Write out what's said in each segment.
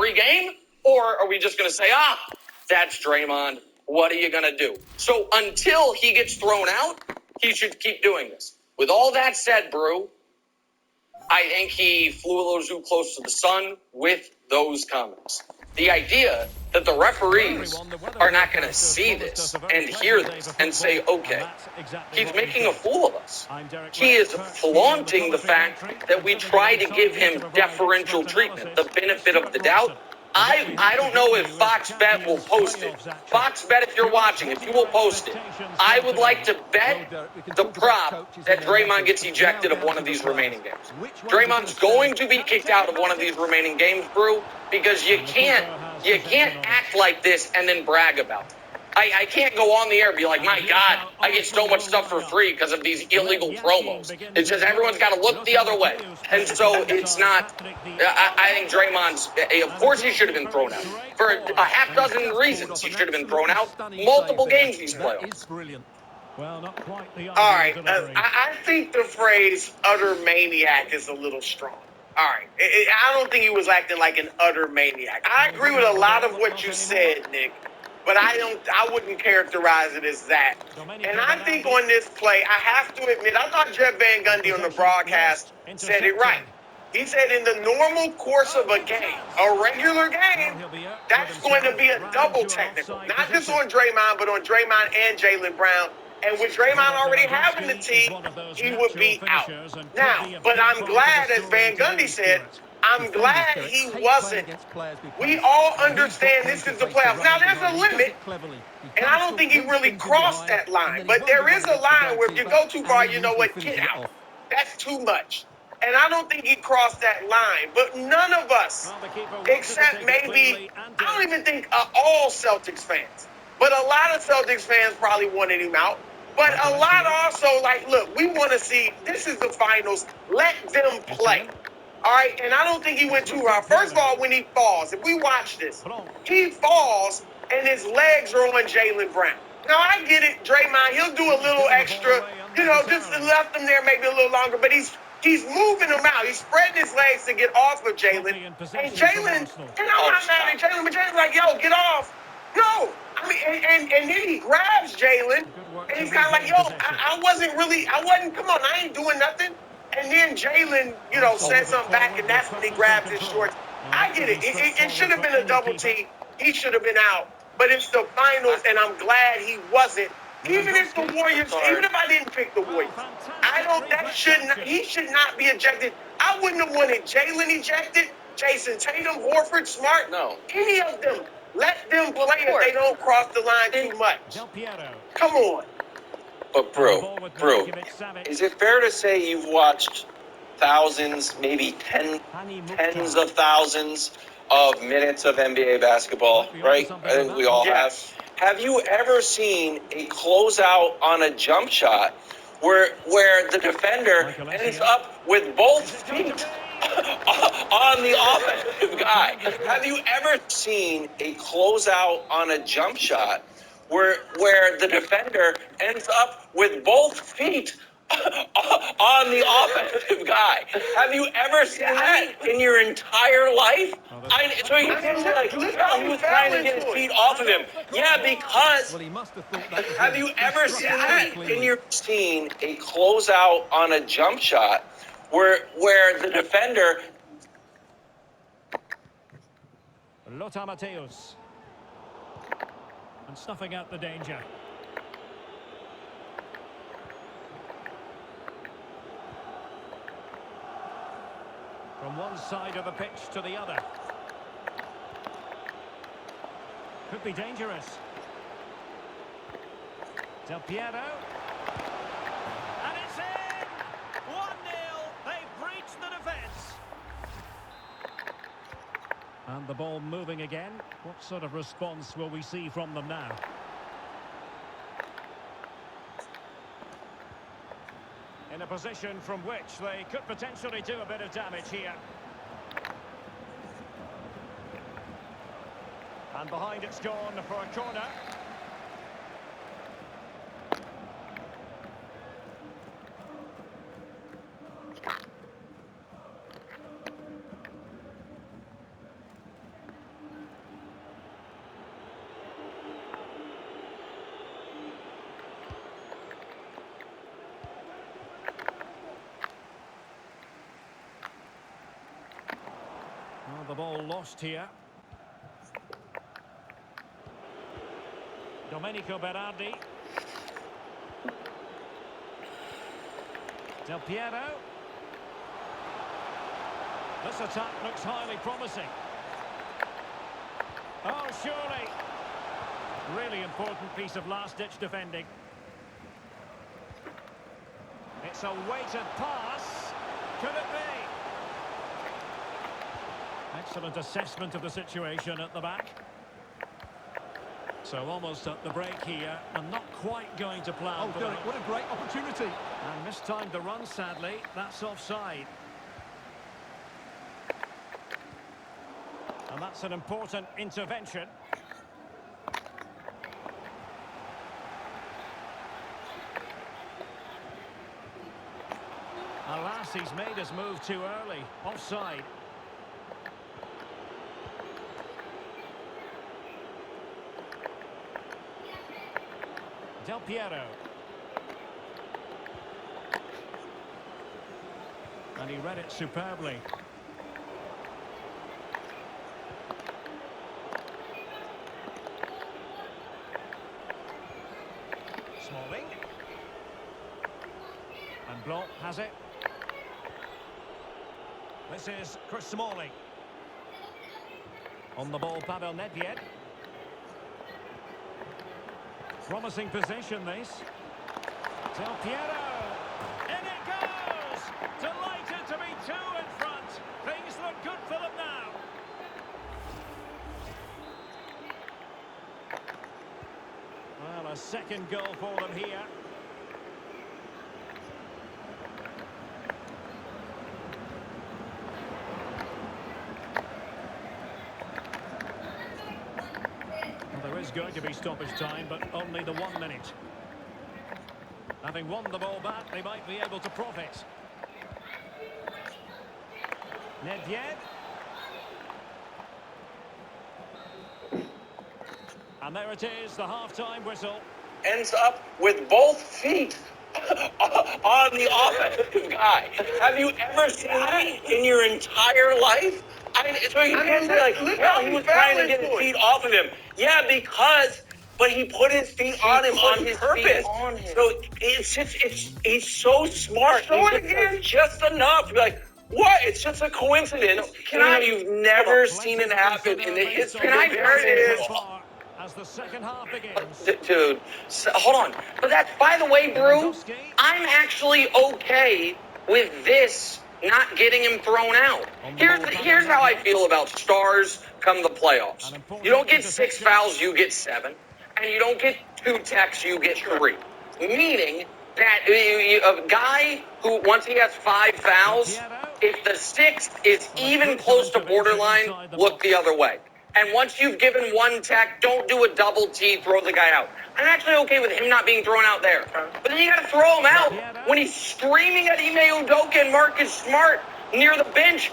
every game? Or are we just going to say, that's Draymond. What are you going to do? So until he gets thrown out, he should keep doing this. With all that said, Brew, I think he flew a little too close to the sun with those comments. The idea that the referees are not going to see this and hear this and say, okay, he's making a fool of us. He is flaunting the fact that we try to give him deferential treatment, the benefit of the doubt. I don't know if Fox Bet will post it. Fox Bet, if you're watching, if you will post it, I would like to bet the prop that Draymond gets ejected of one of these remaining games. Draymond's going to be kicked out of one of these remaining games, Brew, because you can't act like this and then brag about it. I can't go on the air and be like, my God, I get so much stuff for free because of these illegal promos. It's just everyone's got to look the other way. And so it's not, I think Draymond's, of course he should have been thrown out. For a half dozen reasons he should have been thrown out. Multiple games these playoffs. All right, I think the phrase utter maniac is a little strong. All right, I don't think he was acting like an utter maniac. I agree with a lot of what you said, Nick. But I wouldn't characterize it as that. And I think on this play, I have to admit, I thought Jeff Van Gundy on the broadcast said it right. He said in the normal course of a game, a regular game, that's going to be a double technical. Not just on Draymond, but on Draymond and Jaylen Brown. And with Draymond already having the tee, he would be out. Now, but I'm glad, as Van Gundy said, I'm glad he wasn't. We all understand this is the playoffs. Now, there's a limit, and I don't think he really crossed that line. But there is a line where if you go too far, you know what? Get out. That's too much. And I don't think he crossed that line. But none of us, except maybe, I don't even think all Celtics fans, but a lot of Celtics fans probably wanted him out. But a lot also like, look, we want to see, this is the finals. Let them play. All right, and I don't think he went too far. First of all, when he falls, if we watch this, he falls and his legs are on Jaylen Brown. Now, I get it, Draymond, he'll do a little extra, just left him there maybe a little longer, but he's moving him out. He's spreading his legs to get off of Jaylen. And Jaylen, and I'm not mad at Jaylen, but Jaylen's like, yo, get off. No. I mean, and then he grabs Jaylen, and he's kind of like, yo, I wasn't, come on, I ain't doing nothing. And then Jaylen, said something back, and that's when he grabbed his shorts. I get it. It should have been a double T. He should have been out. But it's the finals, and I'm glad he wasn't. Even if the Warriors, even if I didn't pick the Warriors, he should not be ejected. I wouldn't have wanted Jaylen ejected, Jason Tatum, Horford, Smart. No. Any of them. Let them play if they don't cross the line too much. Come on. But, Brew, is it fair to say you've watched thousands, maybe tens of thousands of minutes of NBA basketball, right? I think we all have. Have you ever seen a closeout on a jump shot where the defender ends up with both feet on the offensive guy? Have you ever seen a closeout on a jump shot where the defender ends up with both feet on the offensive guy? Have you ever seen that in your entire life? So he was trying to get his feet off of him. Yeah, because have you ever seen a closeout on a jump shot where the defender Lothar Matthäus and snuffing out the danger. From one side of the pitch to the other. Could be dangerous. Del Piero. And it's in! 1-0. They breached the defence. And the ball moving again. What sort of response will we see from them now? In a position from which they could potentially do a bit of damage here. And behind it's gone for a corner. the ball lost here. Domenico Berardi. Del Piero. This attack looks highly promising. Oh, surely. Really important piece of last-ditch defending. It's a weighted pass. Could it be? Excellent assessment of the situation at the back. So almost at the break here, and not quite going to plan. Oh, Derek, what a great opportunity. And mistimed the run, sadly. That's offside. And that's an important intervention. Alas, he's made his move too early. Offside. Del Piero. And he read it superbly. Smalling. And Blanc has it. This is Chris Smalling. On the ball, Pavel Nedved. Promising possession, this. Del Piero. In it goes! Delighted to be two in front. Things look good for them now. Well, a second goal for them here. There is going to be stoppage time, but only the 1 minute. Having won the ball back, they might be able to profit. Nedved. And there it is, the half-time whistle. Ends up with both feet on the offensive guy. Have you ever seen that in your entire life? So you can't say, like, well, he was trying to get his feet off of him. Yeah, but he put his feet on him on his purpose. So he's so smart. It's just enough. You're like, what? It's just a coincidence. You've never seen it happen in the history of baseball. As the second half begins. Dude, hold on. But that's, by the way, Brew, I'm actually okay with this not getting him thrown out. Here's how I feel about stars come the playoffs. You don't get 6 fouls, you get 7. And you don't get 2 techs, you get 3. Meaning that a guy who, once he has 5 fouls, if the 6th is even close to borderline, look the other way. And once you've given 1 tech, don't do a double T, throw the guy out. I'm actually okay with him not being thrown out there. But then you got to throw him out when he's screaming at Ime Udoka and Marcus Smart near the bench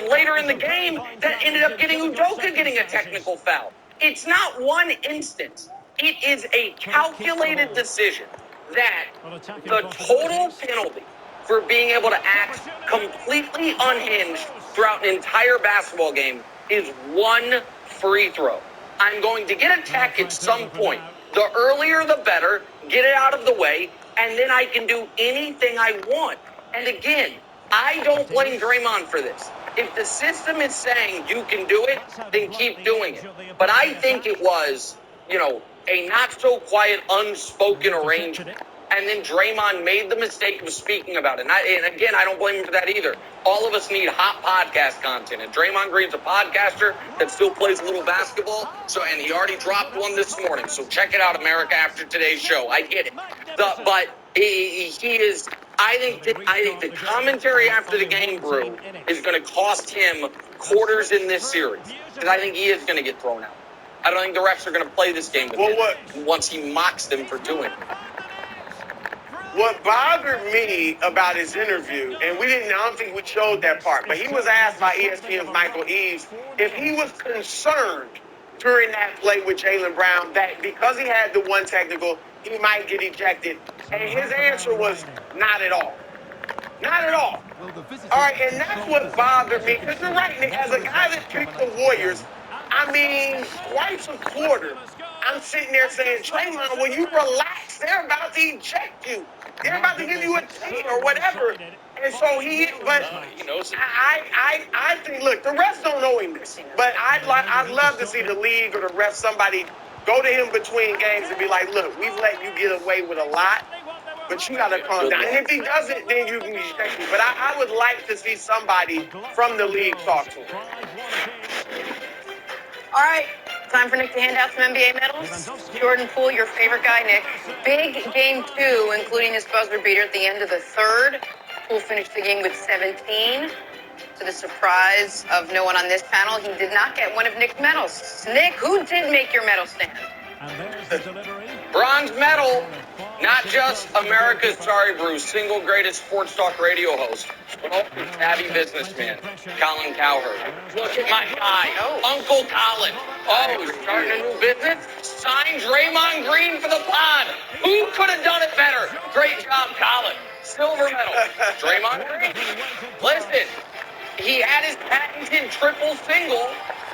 later in the game that ended up getting Udoka getting a technical foul. It's not one instance. It is a calculated decision that the total penalty for being able to act completely unhinged throughout an entire basketball game is 1 free throw. I'm going to get a tech at some point. The earlier, the better. Get it out of the way, and then I can do anything I want. And again, I don't blame Draymond for this. If the system is saying you can do it, then keep doing it. But I think it was, a not-so-quiet, unspoken arrangement. And then Draymond made the mistake of speaking about it. And again, I don't blame him for that either. All of us need hot podcast content. And Draymond Green's a podcaster that still plays a little basketball. And he already dropped one this morning. So check it out, America, after today's show. I get it. But he is... I think the commentary after the game, Brew, is going to cost him quarters in this series. Because I think he is going to get thrown out. I don't think the refs are going to play this game with him once he mocks them for doing it. What bothered me about his interview, and I don't think we showed that part, but he was asked by ESPN's Michael Eaves if he was concerned during that play with Jaylen Brown that because he had the 1 technical, he might get ejected. And his answer was not at all. Not at all. All right, and that's what bothered me. Because you're right, Nick. As a guy that picked the Warriors, I mean, twice a quarter, I'm sitting there saying, Draymond, will you relax? They're about to eject you. They're about to give you a T or whatever. And so but I think, look, the refs don't know him this. But I'd love to see the league or the ref, somebody go to him between games and be like, look, we've let you get away with a lot, but you got to calm down. And if he doesn't, then you can eject him. But I would like to see somebody from the league talk to him. All right, time for Nick to hand out some NBA medals. Jordan Poole, your favorite guy, Nick. Big game 2, including his buzzer beater at the end of the third. Poole finished the game with 17. To the surprise of no one on this panel, he did not get one of Nick's medals. Nick, who did make your medal stand? Bronze medal, not just America's Sorry Bruce, single greatest sports talk radio host, but also savvy businessman, Colin Cowherd. Look at my guy, Uncle Colin. Oh, he's starting a new business? Sign Draymond Green for the pod. Who could have done it better? Great job, Colin. Silver medal, Draymond Green. Listen, he had his patented triple single,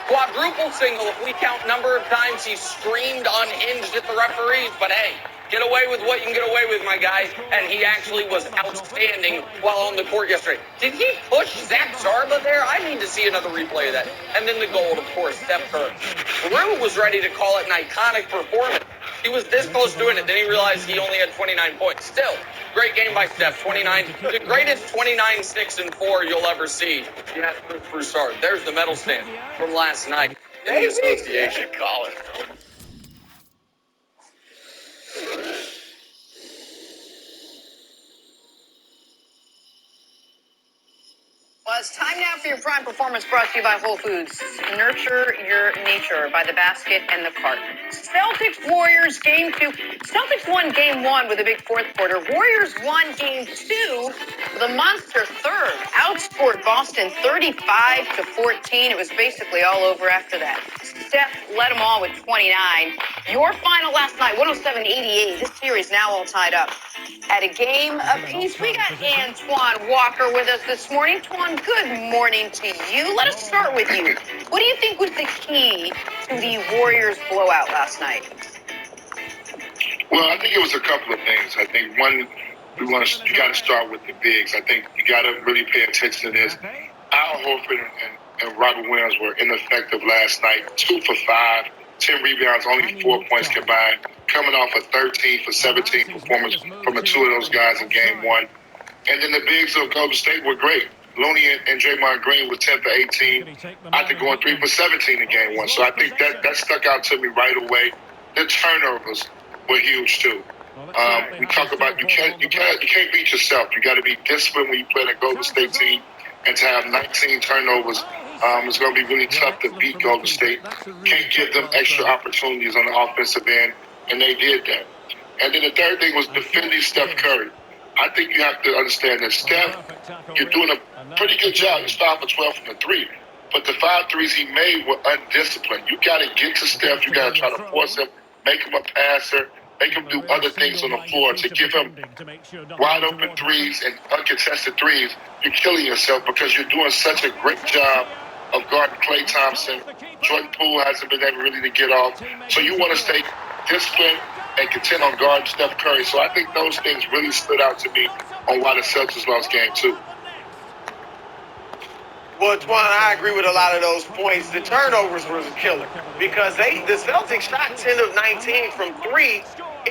quadruple single if we count number of times he screamed unhinged at the referees. But hey, get away with what you can get away with, my guy. And he actually was outstanding while on the court yesterday. Did he push Zach Zarba there? I need to see another replay of that. And then the goal, of course, Steph Curry. Rue was ready to call it an iconic performance. He was this close to doing it. Then he realized he only had 29 points. Still, great game by Steph. 29. The greatest 29, 6, and 4 you'll ever see. Yeah, Broussard. There's the medal stand from last night in the association. Colin. Well, it's time now for your prime performance, brought to you by Whole Foods. Nurture your nature by the basket and the cart. Celtics Warriors game 2. Celtics won game 1 with a big fourth quarter. Warriors won game 2 with a monster third. Outscored Boston 35-14. It was basically all over after that. Steph led them all with 29. Your final last night, 107-88. This series now all tied up at a game apiece. We got Antoine Walker with us this morning. Antoine, good morning to you. Let us start with you. What do you think was the key to the Warriors blowout last night? Well, I think it was a couple of things. I think one, you got to start with the bigs. I think you got to really pay attention to this. Al Horford and Robert Williams were ineffective last night. 2 for 5, 10 rebounds, only 4 points combined. Coming off a 13 for 17 performance from the two of those guys in game 1. And then the bigs of Golden State were great. Looney and Draymond Green were 10 for 18 after going 3 for 17 in game 1. So I think that stuck out to me right away. The turnovers were huge too. We talk about you can't beat yourself. You got to be disciplined when you play a Golden State team, and to have 19 turnovers, it's going to be really tough to beat Golden State. Can't give them extra opportunities on the offensive end, and they did that. And then the third thing was defending Steph Curry. I think you have to understand that Steph, you're doing a pretty good job. He's 5 for 12 from the 3. But the 5 threes he made were undisciplined. You got to get to Steph. You got to try to force him, make him a passer, make him do other things on the floor to give him wide open threes and uncontested threes. You're killing yourself because you're doing such a great job of guarding Klay Thompson. Jordan Poole hasn't been able really to get off. So you want to stay disciplined and content on guarding Steph Curry. So I think those things really stood out to me on why the Celtics lost game 2. Well, Twan, I agree with a lot of those points. The turnovers were a killer because the Celtics shot 10 of 19 from 3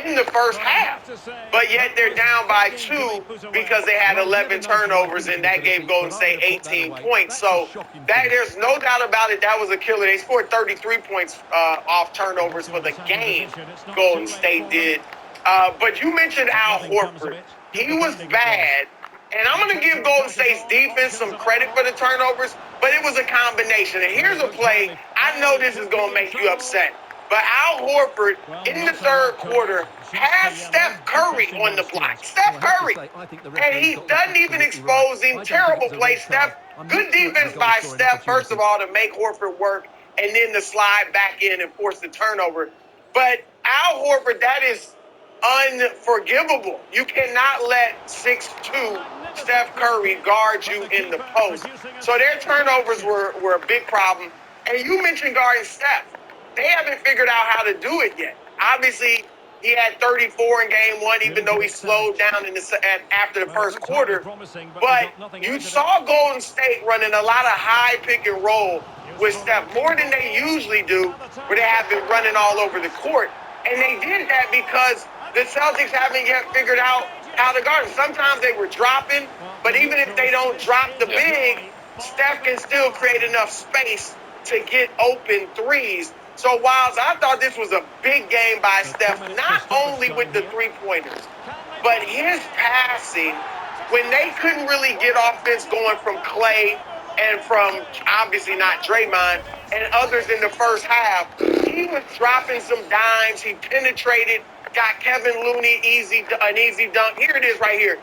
in the first half, but yet they're down by 2 because they had 11 turnovers, and that gave Golden State 18 points. So there's no doubt about it. That was a killer. They scored 33 points off turnovers for the game, Golden State did. But you mentioned Al Horford. He was bad. And I'm going to give Golden State's defense some credit for the turnovers, but it was a combination. And here's a play. I know this is going to make you upset. But Al Horford, in the third quarter, has Steph Curry on the block. Steph Curry. And he doesn't even expose him. Terrible play, Steph. Good defense by Steph, first of all, to make Horford work, and then to slide back in and force the turnover. But Al Horford, that is unforgivable. You cannot let 6'2" Steph Curry guard you in the post. So their turnovers were a big problem. And you mentioned guarding Steph. They haven't figured out how to do it yet. Obviously, he had 34 in game one, even though he slowed down after the first quarter. But you saw Golden State running a lot of high pick and roll with Steph, more than they usually do, where they have been running all over the court. And they did that because the Celtics haven't yet figured out how to guard him. Sometimes they were dropping, but even if they don't drop the big, Steph can still create enough space to get open threes. So whilst I thought this was a big game by Steph, not only with the three-pointers, but his passing, when they couldn't really get offense going from Klay and from, obviously not Draymond, and others in the first half, he was dropping some dimes. He penetrated, got Kevin Looney an easy dunk. Here it is right here.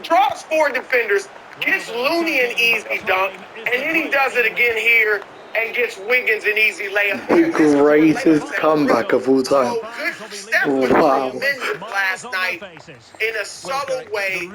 Draws 4 defenders, gets Looney an easy dunk, and then he does it again here and gets Wiggins an easy layup. The greatest comeback of all time. So Steph was tremendous last night in a subtle way.